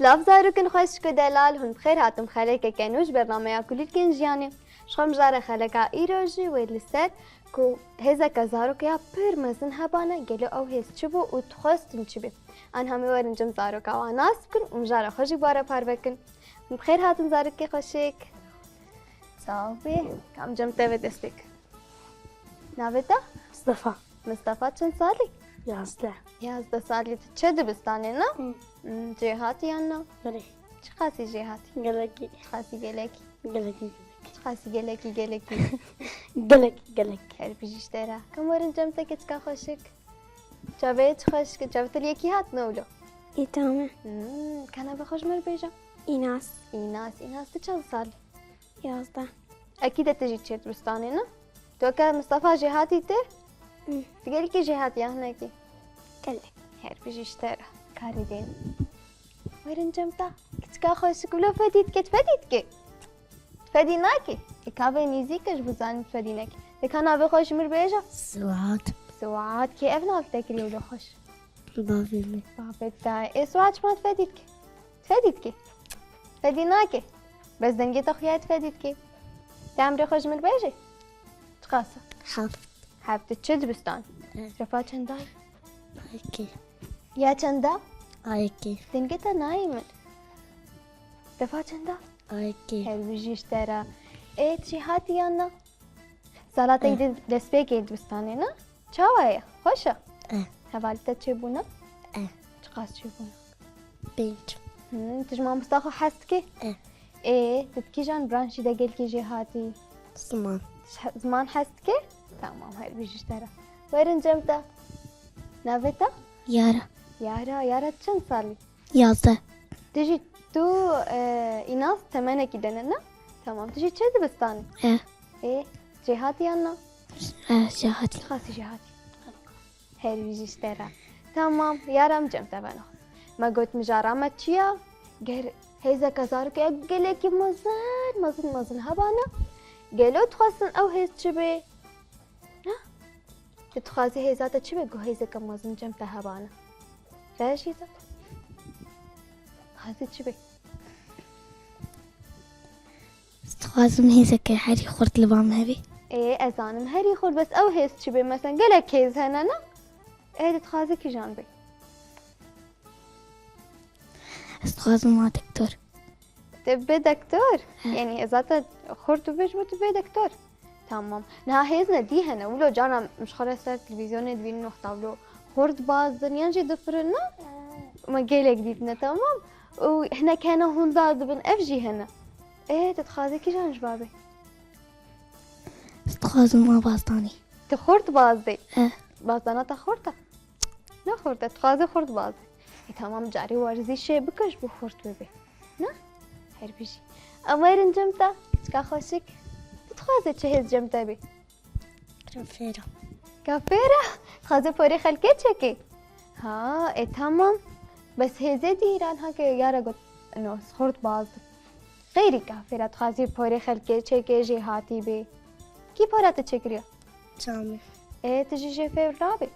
سلاف زاركن خوش كدلال هن بخير هاتم خليك كانوش برنامج كل الكنجياني شخم جار خلكا إيروجي ويلسات كو هذا كزاروك يا بيرمزن هبانا قالوا أو هيز شبو وتخستن شبه أنا همي ورن جم زاروك واناس كن ومجارة خوشي بارا باربكن بخير هاتم زاروك خوشيك صافي كم جم تبي دستك نابتا مصطفى مصطفى شن صالي يا أصلا يا زدا صالي تشد بستاني نا جهاتي أنا بلي خاصي جهاتي قلقي خاصي جلكي قلقي خاصي جلكي قلقي هل بيجيش ترى كم ورن جمتك تكا خوشك جابت خوشك جابت اليكي هات نولو إيه تمام كان بخوش مر بيجا إيناس إيناس تشان صالي يا أصلا أكيد تجي تشيت بستاني نا توكا مصطفى جهاتي تر تقولي كي جهاتي هناكي قلق هل بيجيش ترى كاري دين ورن جمتا كتكا خوشك ولا فديتك تفديتك تفديناكي كافي نيزيكش بزان تفديناكي كان أبي خوش مر بيجا سوات كي أبنا بتكري ولا خوش بابي بابتا إيه سوات ما تفديتك تفديناكي بس دنجي تخيا تفديتك تعمري خوش مر بيجي تقاسا حاف حابة تشد بستان شفا چنداي هيكي يا چندا هيكي دنجي تا نايمن دفا چندا هيكي هل بيجيش ترى إيه تشي هاتي يانا صلاتك دسبيك إنت بستاني نا چاوايا خوشا هوالتا تشيبونا تقاس تشيبونا بنت تجمع مستاخو حستكي إيه تبكي جان برانشي دا قلكي جي هاتي زمان حستكي تمام هل بيجيش ترى ويرن جمتا نافتا يارا چند سالي 11 تجي تو إيناس 8 كده نا تمام تجي تشد بستاني إيه جهاتي أنا جهاتي خاصي جهاتي هل بيجيش ترى تمام يارم جمتا بنا ما قلت مجارة ما تشيا غير هيزا كزارك أقلك مزن هبانا قالوا تخصن أو هيز شبه تتخازي هيزا تشبه قو هيزا كمزن جمتا هبانا ليش هيزا خازي تشبه استخازم هيزك حري خورت لبام هبي ايه اذان هري خور بس او هيز شبه مثلا قالك هيز هنا ايه تتخازي كي جانبي استخازم مع دكتور تبي دكتور يعني اذا خورتو بيش تبي دكتور تمام نها هيزنا دي هنا ولو جانا مش خلاص صار تلفزيون دبين نختبلو خورت باز ينجي دفرنا ما قالك ديتنا تمام واحنا كان هون ضاد بن افجي هنا ايه تتخازي كي جان جبابي استخازم مع باستاني تخورت بازي بازانا تخورتا لا خورتا تخازي خورت بازي تمام جاري ورزي شي بكش بخورت ببي نا هر بيجي اميرن جمتا تكا خوشك تخازي تشهز جمتا بي كافيرا تخازي فوري خلكي تشكي ها ايه تمام بس هزي ديران هكي يارا قلت انه خورت باز غيري كافيرا تخازي فوري خلكي تشكي جي هاتي بي كي فورا تشكريا سامي ايه تجي جي في الرابي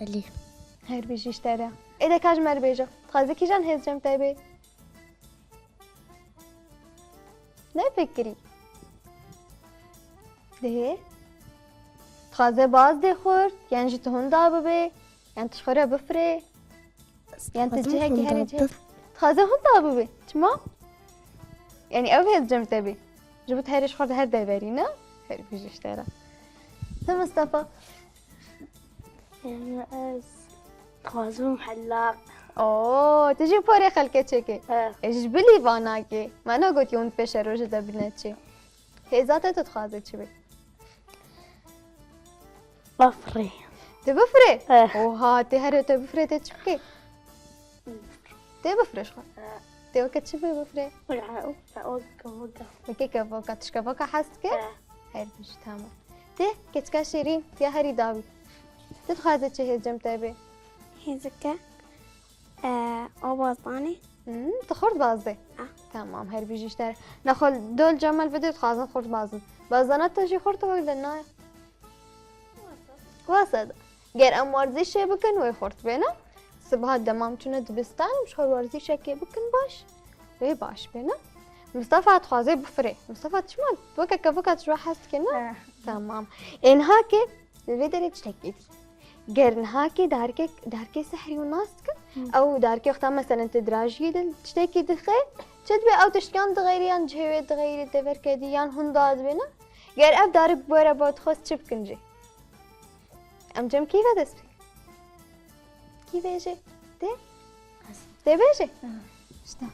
اللي هر بيجيش ترى اذا كاج مر بيجا تخازي كي جان هز جمتا بي لا فكري ده تخازي باز دي خورت يعني جيت هون دابه بي يعني تشخرها بفري يعني تجي هيك هري جي تخازي هون دابه بي تمام يعني او هز جمتا بي جبت هريش خورد هر دايفرينا هر بيجيش ترى مصطفى خوازم حلاق اوه تجي فوري خلكي تشكي ايش بلي باناكي ما انا قلت يوم فيش روجه دبنتشي هي ذاتها تتخازي تشبي بفري تبفري اوه تهري تبفري تشكي تبفري شو تي وقت تشبي بفري وكي كفوكا تشكفوكا حاسكي هاي بيش تمام تي كتكا شيرين يا هري داوي تتخازي تشي هز جمتا بي هيزك او باستاني تخورد بازدي تمام هر بيجيش تر نخل دول جمل بدي تخازن خورد بازن بازنات تجي خورد وقت الناي واسد غير ام ورزش بكن وي خورد بينا سبها دمام چونه دبستان مشخور ورزی شکی بکن باش وی باش بنا مصطفى تخوازي بفري مصطفى تشمال بوكا تروح حست كنا تمام إنها كي الفيديو تشتكي قرنها كي داركي سحري وناستك أو داركي وقتها مثلا تدراجي تشتكي دخي تشتبي أو تشكان تغيريان جهوي تغيري تفر كديان هنداد بنا قر أب دارك بورا بود خوش تشبكنجي أم جم كيف تسبي كيف يجي ده بيجي شتا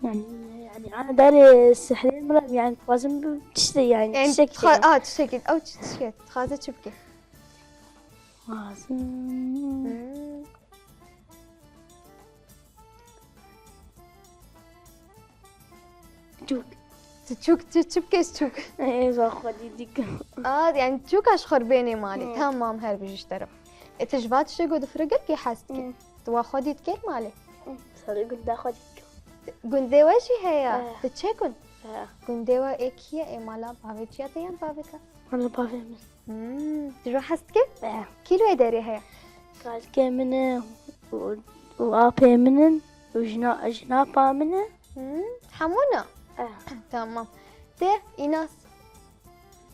يعني أنا داري السحرين مرة يعني توازن بتشتري يعني تشتكي تشتكي أو تشتكي تخاذ تشبكي توازن تشوك ايه زاخ ديك يعني تشوك اشخر بيني مالي تمام هر بيجي ترى تجبات شو قد فرقك يا حستك توا خديت كيف مالي صار قد اخذ قندي وشي هي تتشكل قندي ايكيا مالا بافيتيا تيان بافيتا انا بافهم تروح حستك كيلو يدري هي قال كمنه وابي منن وجنابا منه حمونا تمام ده إيناس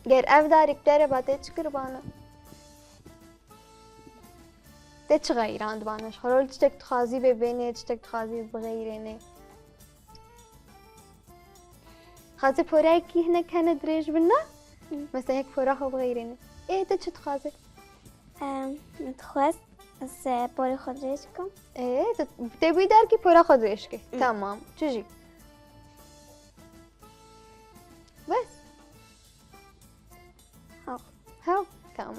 غير أفدارك ترى باتش كربانا تغير عند بانش خلول تشتك تخازي ببيني تشتك تخازي بغيريني خازي فوراي كي هنا كان دريج بنا مثلا هيك فوراها بغيريني ايه تش تخازي متخواست از پول خود ریش کن ايه تبي داركي فورا خدريشكي تمام تجي بس هاو تمام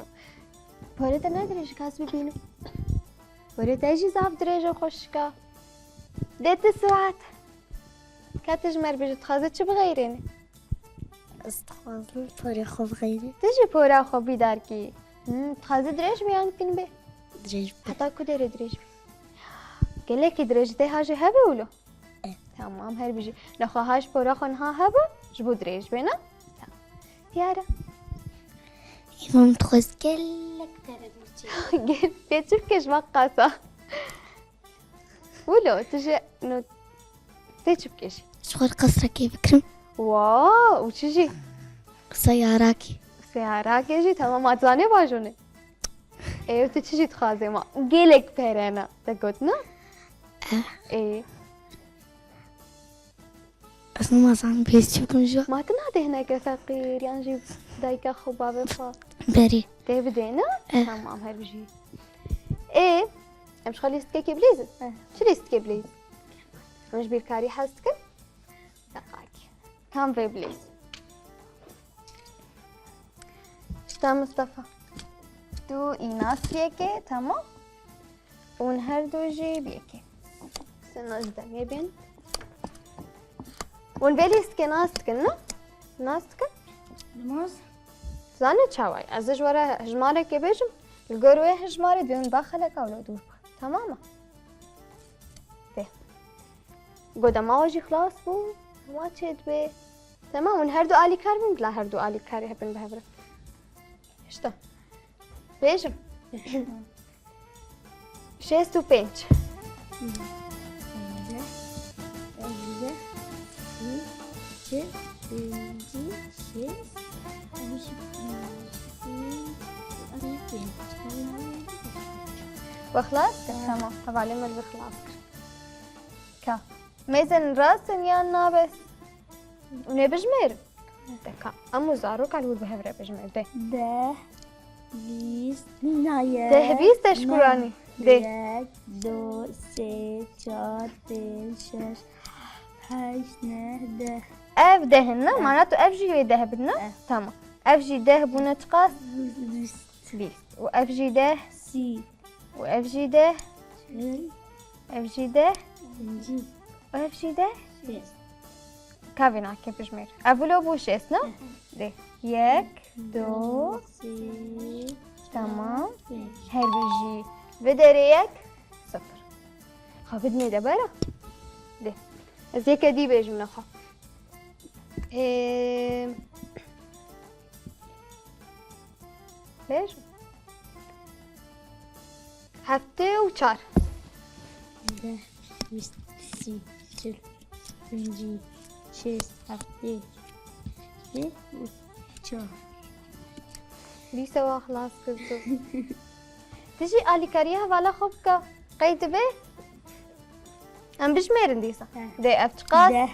بوريت انا دريج كاس ببينو بوريت اجي زاف دريج خوشكا ديت الساعات كاتجمر بيجي تخازي تش بغيريني استخوازم پول خود غیری تجي فورا خو بيداركي تخازي دريج بيان كن بي دریج حتى كدير دريج قال لك دريج ده هاجي هبه ولو تمام هر بيجي نخواهاش فورا خونها هبه جبو دريج بينا يارا اینا متخواست کلک تره بيتشوف كيش مقاسة ولو تجي انو تشوف كيش شغل قصرة كيف بكرم واو وتجي سياراكي سيارة كيجي تمام ما تزاني باجوني ايه وتجي تخازي ما قيلك بيرنا تقولنا ايه اصلا ما زان بيس شوكم جو ما تنادي هناك ثقير يعني جيب دايكا خبابة فا بري تيه بدينا تمام هاي بيجي ايه مش خلي يستكي بليز شو يستكي بليز مش بيركاري حستك دقاقي كم في بليز شتا مصطفى تو إيناس يكي تمام ونهر دو جي بيكي سناش دم يبين ونبالي سكي ناستكن ناستكن نماز زاني تشاوي ازج ورا هجمارك يبيجم القروي هجماري بيون باخلك او لو دور تماما ده قد ما وجي خلاص بو ما تشد بي تمام ونهر دو آلي كار بين بلا هر دو آلي كاري هبن بهبرة اشتا بيجم شيستو بينش وخلاص تمام طبعا لما بخلاص كا ميزن راسن يا نابس ونبجمر دكا امو زاروك على البهبره بجمر ده بیست نهایت ده بیست تشکرانی ده یک دو سه چهار پنج شش هشت نه ده اف ده هنا معناته اف جي ده بدنا تمام اف جي ده بنا تقاس بیست واف جي ده سی واف جي ده چل اف جي ده پنجی واف جي ده شست كافينا كيف بجمر افولو بوشيسنا ده يك دو سه تمام پنج هر بيجي بدريك صفر خافدني دبرة ده زي كدي بيجي منخا ليش هفته و چار. ده بیست سی چل پنجی شست هفته ده و چهار. دیسه و خلاص کردو. تجي آلی کاریه حوالا خوب که قید به؟ ام بجمرن دیسه. ده اف چقاس؟ ده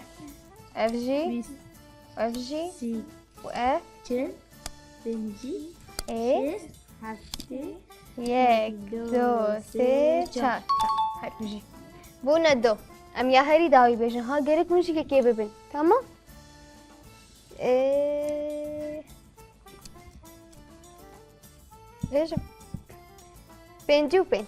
اف جی بیست اف جی سی و اف چل پنجی ای شست هفته یک دو سه چار. هر بجی. بونه دو. ام یا هری داوی بجن ها گرک منشی که کی ببین. تمام؟ بجم. پنجی و پنج.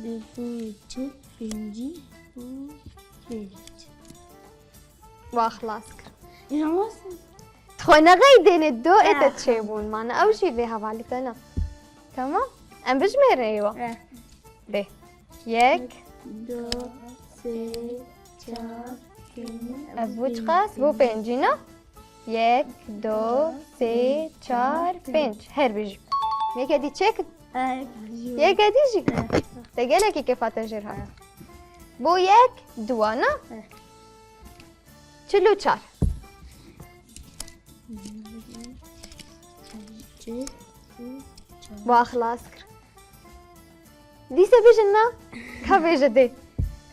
ده دو چل پنجی و پنج. و خلاص کرد. اینا واسه خونه قیدین دو ات چه بون مانا او شی به حوالی کنم. تمام؟ ام بجمره ایوا. ده. یک. دو سه چهار پنج. از بو چقاس؟ بو پنجی نه؟ یک دو سه چار پنج. هر بجی. یک دی چک. یک دیجی. تگله کی که فاتح جر ها. بو یک دو نه؟ چلو چار. با خلاص کر. دیسه بیشن نه؟ که بیشه ده.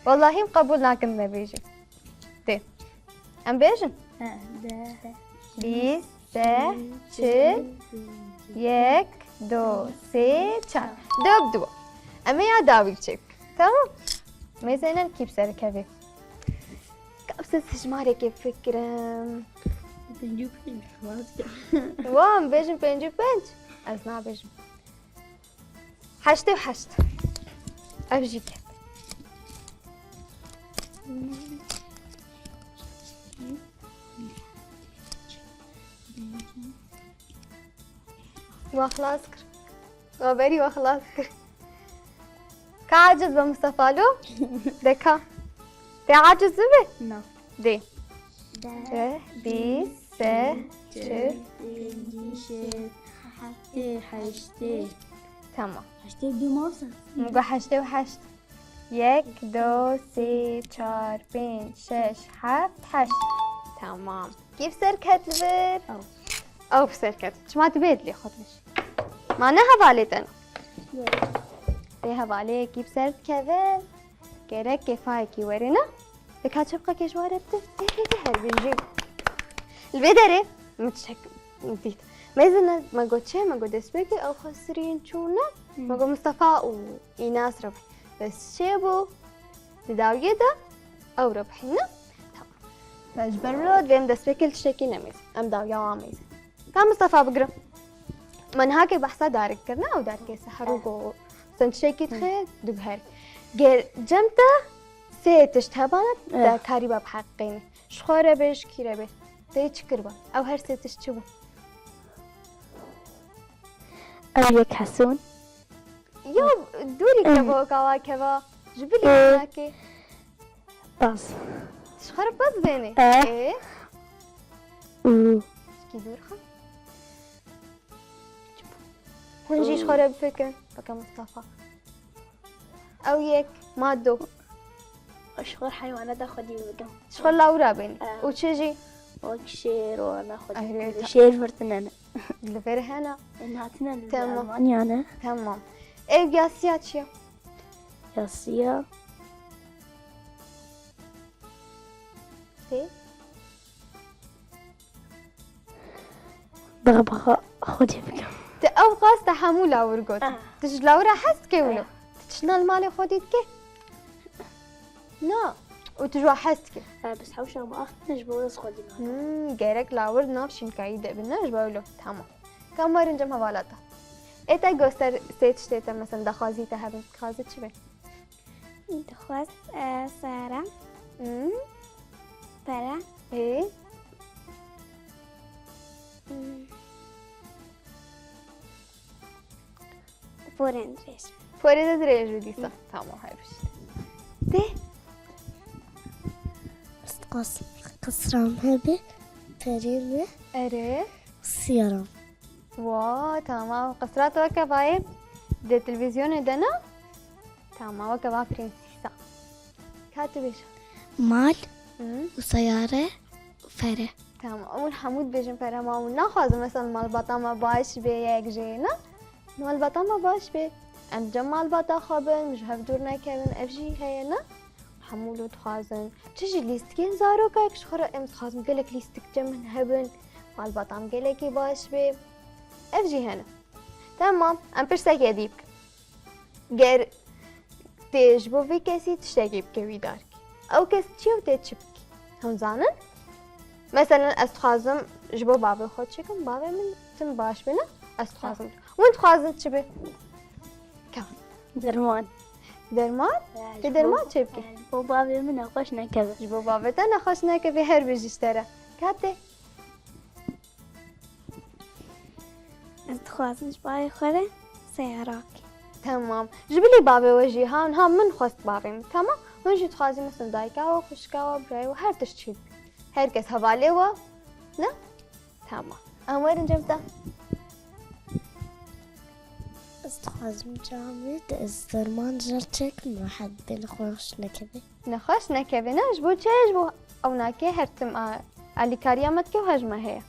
والله هم قبول نکن نبیشه. ده. ام بیشن؟ ده بیست سه چل یک دو سه چار. دو دو. اما یا داوی چک. تمام؟ میزنن کیپ سر کبی. کابسه سجماره که فکرم. پنجی و پنج وام بیشن پنج و پنج. از نه بیشن. هشت و هشت. ابجی که. و خلاص کر. و بری و خلاص کر. که عاجز به مصطفى لو؟ ده که؟ ده عاجز به؟ نه ده. ده ده بیست سه چل. پنجی شست هفته هشته تمام. هشته دو ماسن مگه هشته و هشت. یک دو سه چار پنج شش هفت هشت. تمام. كيف سر كتبت؟ أو بسر كتبت. شو ما تبيت لي خدش. ما أنا هباليت أنا. ده هبالي كيف سر كتبت؟ كيرك كيفاي كي ورينا؟ بكاتشبقة كيش واربته؟ هل بنجيب. البدرة متشك نسيت. ما إذا ما قلت شيء ما قلت اسمك أو خسرين شونا ما قلت مصطفى وإيناس ربح بس شيبو نداوية ده أو ربحنا تمام فجبرلود بهم دسبكل تشتكي نميز أم داوية واميز كان مصطفى بقرا من هاكي بحثا دارك كرنا أو دارك سحروقو سنتشكي تخيل دبهر غير جمتا سه تشتهبانت دا كاري باب حقيني شخورة بيش كيرا بيش ده يتشكر أو هر سه تشتبو أو يك حسون يو دوري كبا كوا كبا جبلي هناكي باص شخر بس بيني ايه كي دور خا هنجي شخر بفكر بكا مصطفى او يك ما دو أشغل حيوانات أخذي وقم شخر لاورا بيني وتشجي وكشير وأنا أهريتا. أخذي شير فرتنا اللي فير هنا إنهاتنا تمام. الألمانيا أنا تمام ايه بياسيات شيا ياسيا ايه بغبغاء أخذي وقم او قاس تحمل لاور قد تج لاورا حست كيولو تشنا المالي خوديت كي لا وتجوا حست كي بس حوشة ما أخذناش بوز خذي جارك لاور نافشين كايدة بالناش بقوله تمام كم مرة نجمع بالاتا إيتا جوستر ستيتا مثلا دخازي تهبن خازي شبه دخواست سارة برا إيه بورندريش فوريدا دريج بديسا تمام هاي بش ده استقاس قصرام هبه فريرة أره سيارة وا تمام قصرات وكا باي دي تلفزيون دنا تمام وكا با برنسيسا كاتبش مال وسيارة وفرة. تمام اول حمود بيجن برا ما وناخذ مثلا مال بطامة باش بي يك جينا مال بطامة باش بي ام جمال بطا خابن مش هفدورنا كابن افجي هينا حمولو تخازن تجي ليستكين زارو كاكش خرا ام تخازن قالك ليستك جمن هبن مال بطام قالكي باش بي افجي هنا تمام ام برسك يديبك غير تجبو في كاسي تشتاقي بكوي دارك او كاس تشيو تتشبكي هم زانن مثلا استخازم جبو بابا خود شكم بابا من تم باش بنا استخازم وانت خازن تشبه كم درمان درمان درمان تشبكي بو بابي من خوشنا كذا جبو بابا تنا خوشنا كفي هر بيجشترا كاتي استخوازن جباي خورة سيارات. تمام جبلي بابا وجي هان هم من خواست بابا تمام ونجي تخازي مثلا دايكا وخشكا وبراي وهر تشتشيد هر كس هوالي و لا تمام امورن جبتا استخوازن جامد الزرمان جرتك ما حد الخوش نكبه. نخش نكبه نجبو چه جبو او ناكي هرتم علي كاريامت كيو هجمه هي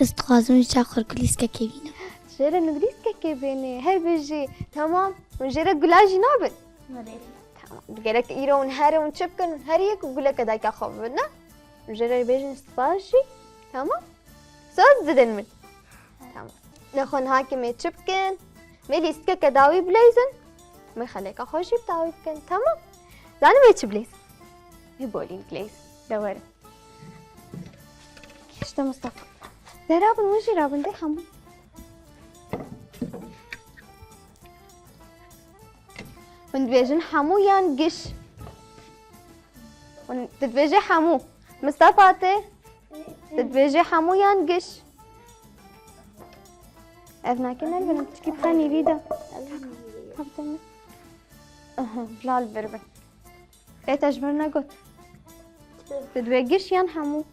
استخوازن جاخر كليس كبينة. جرا نغريس كبيني هر بيجي تمام ونجرا قلاجي نابد تمام بقولك ايرو ونهار ونشبكن ونهريك وقولك دايكا خوفنا وجرا بيجي نستفاشي تمام صوت زدن من تمام نخون هاكي مي تشبكن مي ليستك كداوي بليزن مي خليك خوشي بتاوي بكن تمام زاني مي تشبليز مي بولين بليز دور كيشتا مصطفى درابن وجي رابن دي حمو وندبيجن حمو يان قش وتدبيجي حمو مصطفى تدبيجي حمو يان قش ابنا كنا البنت كيف خاني بيدا حبتنا بلا البربة ايه تجبرنا قلت تدبيجيش يان حمو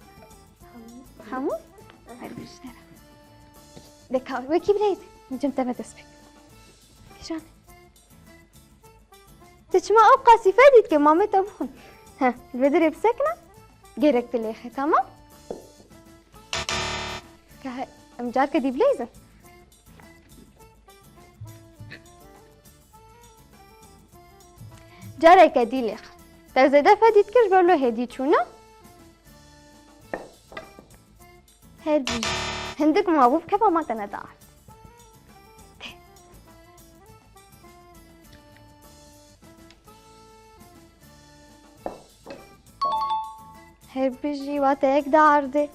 حمو هربش ترى دكا وكي بليد نجم تبى تسبك كيشان تسمع أوقات سفادي كمامة تبخن ها البدر بسكنة جيرك تليخي تمام كه مجارك دي بليزة جارك دي ليخ تزيد فادي تكش بقوله هدي شونا هدي هندك معبوب كفا ما تندع هر بيجي واتك داردي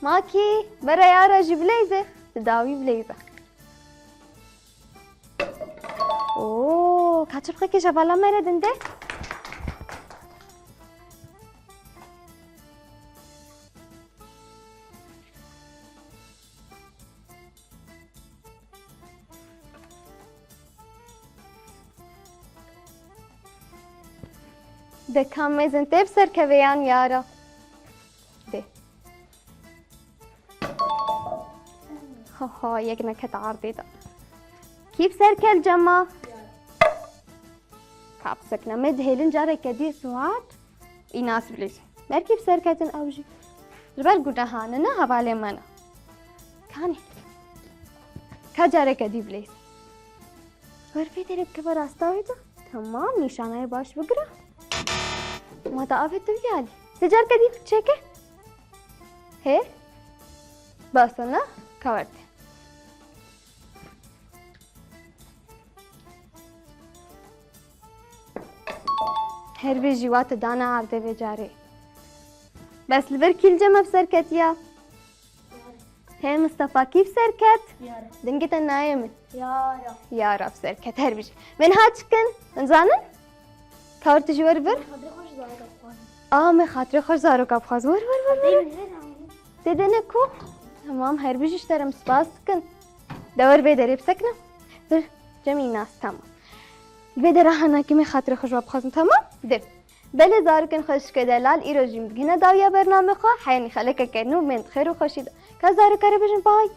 ماكي برا يارا جي بليزة تداوي بليزة اوه كاتشب خيكي شفالا مرد انده ده كان ميزن تبسر كبيان يارا ده ها یک نکت عرضی ده كيف سركل جما كاب سكنة مدهلن جاري كدي سوات يناسب ليش مر كيف سركتن اوجي جبال قدهاننا هبالي منا كاني كجاري كدي بليس ورفي تريب كبر استوي ده تمام نشانه باش بقرا ما تعرفت تبيالي تجار كدي تشيكه هي بس انا كورت هر بيجي وقت دانا عرضه بجاري بس البركي الجمع بسركتيا هي مصطفى كيف سركت دنقت النايمة يارا بسركت هر بيجي من هاتشكن انزانن كورت جوار بر ما خاطري خوش زارو كاب خاز ور تدنكو تمام هر بيجي اشترى مسباسكن دور بيدري بسكنة بر جميع ناس تمام بدر هنا كمي خاطري خوش باب خازن تمام ده بله زاركن خوش که دلال ایروژیم بگینه داویا برنامه خواه حیانی خلکه کنو من خیر و خوشید که زارو کاره بجن بای